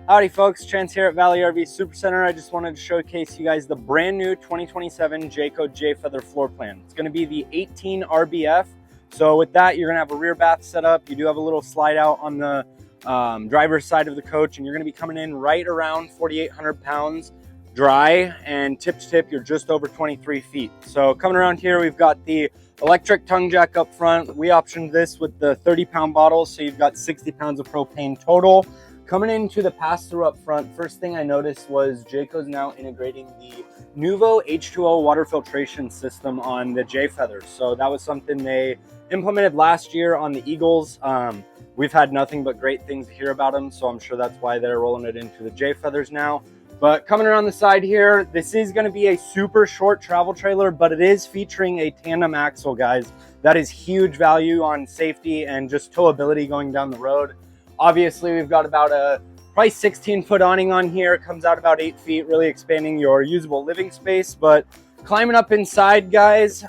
Howdy folks, Chance here at Valley RV Supercenter. I just wanted to showcase you guys the brand new 2027 Jayco Jay Feather floor plan. It's going to be the 18 RBF. So with that, you're going to have a rear bath set up. You do have a little slide out on the driver's side of the coach, and you're going to be coming in right around 4,800 pounds dry, and tip to tip, you're just over 23 feet. So coming around here, we've got the electric tongue jack up front. We optioned this with the 30-pound bottles, so you've got 60 pounds of propane total. Coming into the pass-through up front, first thing I noticed was Jayco's now integrating the Nuvo H2O water filtration system on the Jay Feathers. So that was something they implemented last year on the Eagles. We've had nothing but great things to hear about them, so I'm sure that's why they're rolling it into the Jay Feathers now. But coming around the side here, this is going to be a super short travel trailer, but it is featuring a tandem axle, guys. That is huge value on safety and just towability going down the road. Obviously, we've got about a probably 16-foot awning on here. It comes out about 8 feet, really expanding your usable living space. But climbing up inside, guys,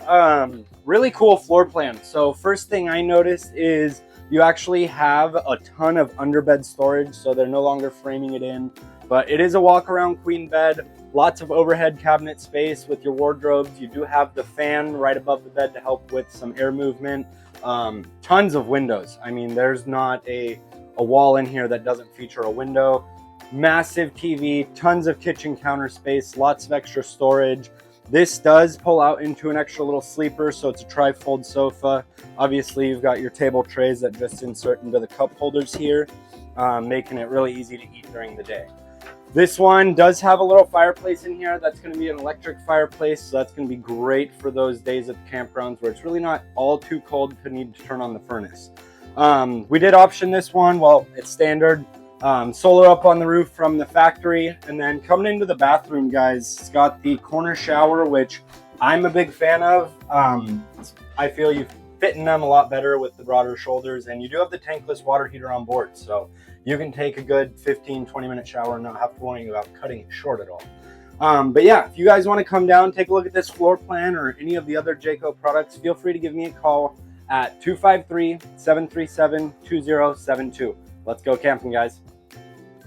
really cool floor plan. So first thing I noticed is you actually have a ton of underbed storage, so they're no longer framing it in. But it is a walk-around queen bed, lots of overhead cabinet space with your wardrobes. You do have the fan right above the bed to help with some air movement. Tons of windows. I mean, there's not a wall in here that doesn't feature a window. Massive TV, tons of kitchen counter space, lots of extra storage. This does pull out into an extra little sleeper, so it's a tri-fold sofa. Obviously, you've got your table trays that just insert into the cup holders here, making it really easy to eat during the day. This one does have a little fireplace in here. That's going to be an electric fireplace, so that's going to be great for those days at the campgrounds where it's really not all too cold to need to turn on the furnace. We did option this one. Well, it's standard. Solar up on the roof from the factory. And then coming into the bathroom, guys, it's got the corner shower, which I'm a big fan of. I feel you fit in them a lot better with the broader shoulders, and you do have the tankless water heater on board, so you can take a good 15-20 minute shower and not have to worry about cutting it short at all. But yeah, if you guys want to come down, take a look at this floor plan or any of the other Jayco products, feel free to give me a call at 253-737-2072. Let's go camping, guys.